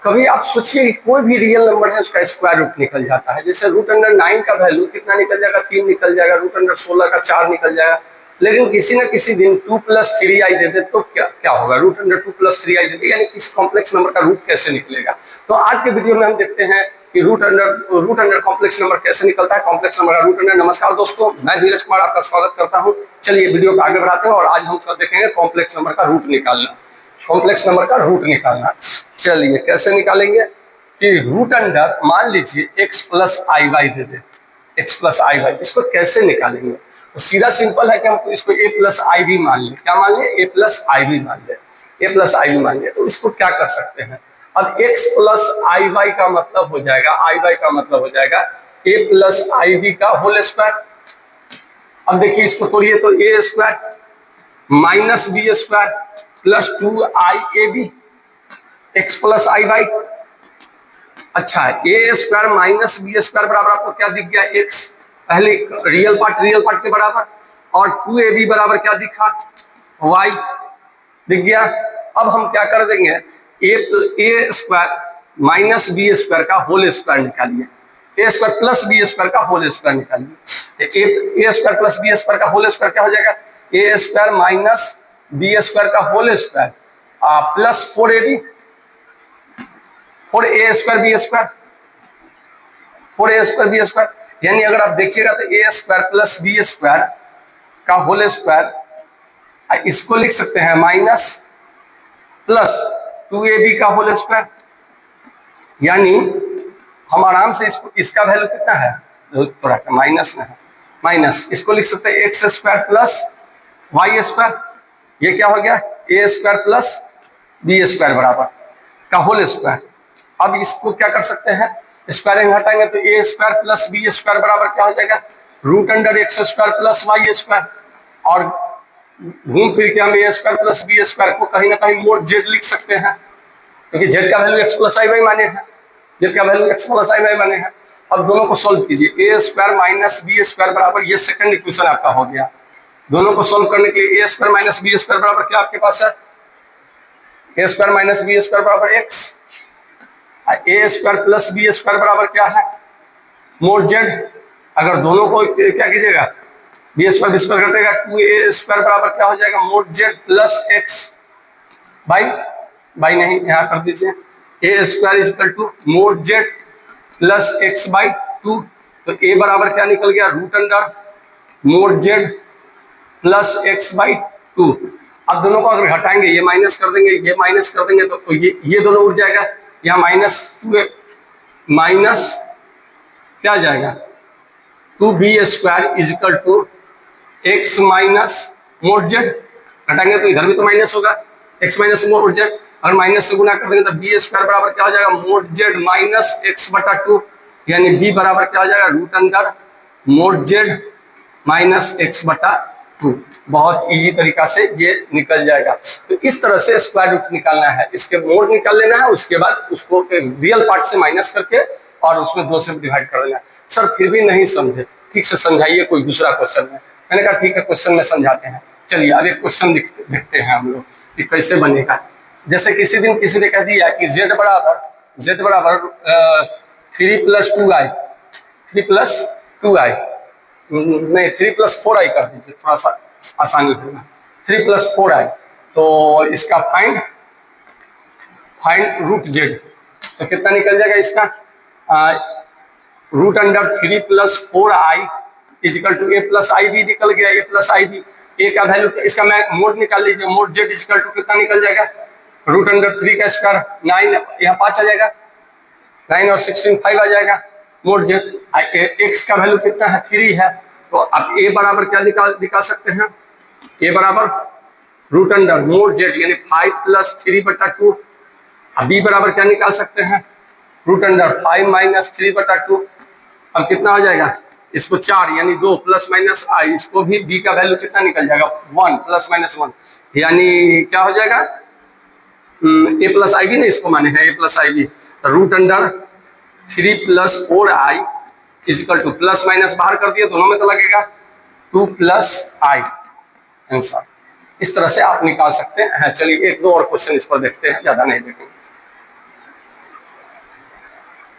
कभी आप सोचिए कोई भी रियल नंबर है उसका स्क्वायर रूट निकल जाता है। जैसे √9 का वैल्यू कितना निकल जाएगा, 3 निकल जाएगा। √16 का 4 निकल जाएगा। लेकिन किसी न किसी दिन 2 + 3i दे दे तो क्या क्या होगा, √2 + 3i दे दे, यानी इस कॉम्प्लेक्स नंबर का रूट कैसे निकलेगा। तो आज के वीडियो में हम देखते हैं कि रूट अंडर कॉम्प्लेक्स नंबर कैसे निकलता है, कॉम्प्लेक्स नंबर का रूट अंडर। नमस्कार दोस्तों, मैं धीरज कुमार आपका स्वागत करता हूं। चलिए वीडियो को आगे बढ़ाते हैं और आज हम देखेंगे कॉम्प्लेक्स नंबर का रूट निकालना। कॉम्प्लेक्स नंबर का रूट निकालना, चलिए कैसे निकालेंगे कि रूट अंडर मान लीजिए x + iy दे दे, x + iy, इसको कैसे निकालेंगे। तो सीधा सिंपल है कि हम इसको a + ib मान लें। क्या मान लें? a + ib मान लें, a + ib मान लें। तो इसको क्या कर सकते हैं, अब x + iy का मतलब हो जाएगा, iy का मतलब हो जाएगा a + ib का होल स्क्वायर। अब देखिए इसको तोड़िए तो a² - b² + 2iab x + iy। अच्छा, a² - b² बराबर आपको क्या दिख गया, x, पहले रियल पार्ट के बराबर, और 2ab बराबर क्या दिखा, y दिख गया। अब हम क्या कर देंगे, a² - b² का होल स्क्वायर निकालिए, a² + b² का होल स्क्वायर निकालिए। a² + b² का होल स्क्वायर क्या हो जाएगा, a² - b² का whole square plus 4ab, 4a² b², यानी अगर आप देखिएगा तो a² + b² का होल स्क्वायर, इसको लिख सकते हैं माइनस प्लस 2ab का होल स्क्वायर। यानी हम आराम से इसका वैल्यू कितना है, थोड़ा माइनस में है, माइनस, इसको लिख सकते हैं x² + y²। ये क्या हो गया, a² + b² बराबर का होल स्क्वायर। अब इसको क्या कर सकते हैं, स्क्वायरिंग हटाएंगे तो a² + b² बराबर क्या हो जाएगा, √x² + y²। और घूम फिर के हम a² + b² को कहीं ना कहीं मोड z लिख सकते हैं, क्योंकि z का वैल्यू x + iy माने हैं, z का वैल्यू x + iy माने हैं। अब दोनों को सोल्व कीजिए, a² - b² बराबर, ये सेकंड इक्वेशन आपका हो गया। दोनों को सोल्व करने के लिए a² - b² बराबर क्या आपके पास है, a² - b² बराबर x, a² + b² बराबर क्या है, मोड z। अगर दोनों को क्या कीजिएगा, b² घटेगा, 2a² बराबर क्या हो जाएगा, मोड z + x बाई नहीं, यहाँ कर दीजिए, a² = मोड z + x/2। तो a बराबर क्या निकल गया, √अंडर मोड z + x/2। अब दोनों को अगर घटाएंगे, ये माइनस कर देंगे, ये माइनस कर देंगे, तो ये दोनों उड़ जाएगा, यहाँ माइनस क्या जाएगा, 2b² = x - मोड z। घटाएंगे तो इधर भी तो माइनस होगा, x - मोड z। अगर माइनस से गुना कर देंगे तो b² बराबर क्या हो जाएगा, मोड z - x/2, यानी b बराबर क्या हो जाएगा, √अंडर मोड z - x/2। बहुत इजी तरीका से ये निकल जाएगा। तो इस तरह से स्क्वायर रूट निकालना है, इसके मोड निकाल लेना है, उसके बाद उसको रियल पार्ट से माइनस करके और उसमें 2 से डिवाइड कर देना है। सर फिर भी नहीं समझे, ठीक से समझाइए कोई दूसरा क्वेश्चन में। मैंने कहा ठीक है, क्वेश्चन में समझाते हैं। चलिए अब एक क्वेश्चन देखते हैं हम लोग कि कैसे बनेगा। जैसे किसी दिन किसी ने कह दिया कि z बराबर 3 + 2i, 3 + 2i नहीं, 3 + 4i कर दीजिए, थोड़ा सा आसानी होगा, 3 + 4i। तो इसका फाइंड √z, तो कितना निकल जाएगा इसका, √अंडर 3 + 4i = a + ib निकल गया, a + ib। a का वैल्यू, इसका मैं मोड निकाल लीजिए, मोड z = कितना निकल जाएगा, √अंडर 3 का स्क्वायर 9, यहाँ 5 आ जाएगा, 9 और 16 5 आ जाएगा, मोड z। x का वैल्यू कितना है, 3 है। तो अब a बराबर क्या निकाल सकते हैं, a बराबर √अंडर मोड z यानी 5 + 3/2। अब b बराबर क्या निकाल सकते हैं, √अंडर 5 - 3/2। अब कितना हो जाएगा, इसको 4 यानी 2 ± i, इसको भी b का वैल्यू कितना निकल जाएगा, 1 ± 1, यानी क्या हो जाएगा, a + ib ने इसको माने हैं, a + ib। √Under 3 + 4i = plus minus बाहर कर दिए, दोनों में तो लगेगा 2 + i आंसर। इस तरह से आप निकाल सकते हैं। चलिए 1-2 और क्वेश्चन इस पर देखते हैं, ज्यादा नहीं देखेंगे।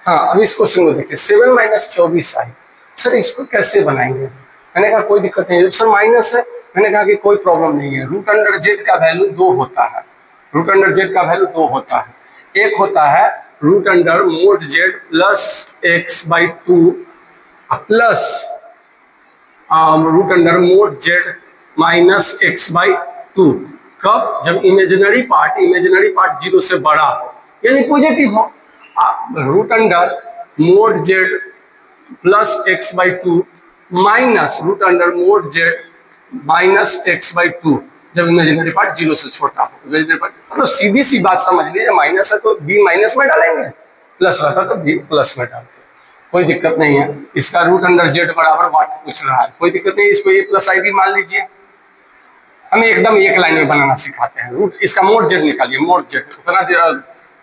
हाँ, अब इस क्वेश्चन को देखिए, 7 माइनस 24 आई। सर इसको कैसे बनाएंगे? मैंने कहा कोई दिक्कत नहीं है। सर माइनस है, मैंने कहा कि कोई प्रॉब्लम नहीं है। रूट अंडर जेड का वैल्यू 2 होता है, रूट अंडर जेड का वैल्यू 2 होता है। एक होता है root under mod Z plus X by 2 plus root under mod Z minus X by 2। कब? जब इमेजिनरी पार्ट 0 से बड़ा हो, यानी पॉजिटिव हो। Root under mod Z plus X by 2 minus root under mod Z minus X by 2, जब imaginary part 0 से छोटा हो। इमेजिनरी पार्ट मतलब सीधी सी बात समझ लीजिए, माइनस है तो बी माइनस में डालेंगे, प्लस रहता तो बी प्लस में डालते, कोई दिक्कत नहीं है। इसका रूट अंडर जेड बराबर वाट पूछ रहा है, कोई दिक्कत नहीं, इसको ए प्लस आई भी मान लीजिए। हमें एकदम एक लाइन में बनाना सिखाते हैं। रूट इसका मोड जेड निकालिए, मोड जेड उतना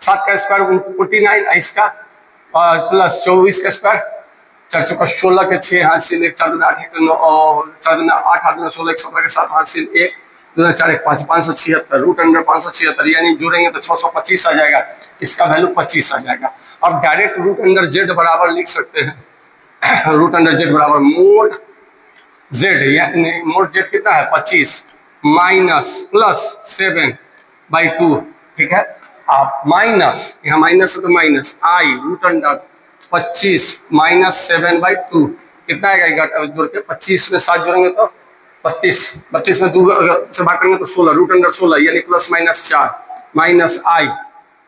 7 का स्क्वायर 49, इसका प्लस 24 का स्क्वायर, 4 चौका 16 के 6 हासिल 1 4 दूना 8 1 9 4 दूना 8 8 दूना 16 1 17 के 7 हासिल 1 2 4 1 5 576 रूट अंडर 576, यानी जोड़ेंगे तो 625 आ जाएगा। इसका वैल्यू 25 आ जाएगा। अब डायरेक्ट रूट अंडर जेड बराबर लिख सकते हैं रूट अंडर जेड बराबर मोड जेड, यानी मोड जेड कितना है 25 माइनस प्लस 7 बाई 2, ठीक है। आप माइनस, यहाँ माइनस है तो minus I root under 25 minus 7 by 2 कितना आएगा? जोड़ के 25 में 7 जोड़ेंगे तो 32 में 2 से भाग करेंगे तो 16 रूट अंडर 16, यानी प्लस माइनस 4 माइनस आई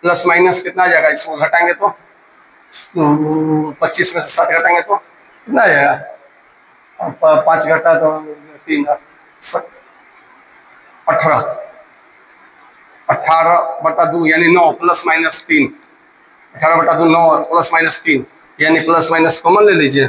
प्लस माइनस कितना आ जाएगा? इसको घटाएंगे तो 25 में से 7 घटाएंगे तो कितना आ जाएगा? 5 घटा तो 3 18/2 यानी 9 प्लस माइनस 3, 18/2 9 प्लस माइनस 3, यानी प्लस माइनस कॉमन ले लीजिए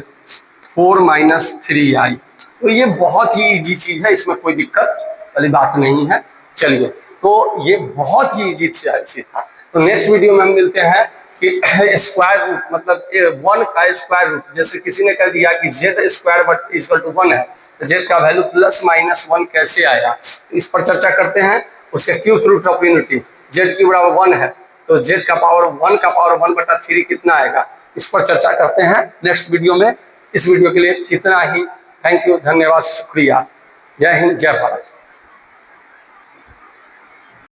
4 माइनस 3 आई। तो ये बहुत ही इजी चीज है, इसमें कोई दिक्कत वाली बात नहीं है। चलिए, तो ये बहुत ही इजी चीज था। तो नेक्स्ट वीडियो में हम मिलते हैं कि स्क्वायर रूट मतलब 1 का स्क्वायर रूट, जैसे किसी ने कह दिया कि Z square but equal to 1 है, तो जेड का वैल्यू प्लस माइनस 1 कैसे आएगा, इस पर चर्चा करते हैं। उसके cube root of unity, Z की बराबर 1 है तो जेड का पावर 1/1/3 कितना आएगा, इस पर चर्चा करते हैं नेक्स्ट वीडियो में। इस वीडियो के लिए इतना ही। थैंक यू, धन्यवाद, शुक्रिया। जय हिंद, जय भारत।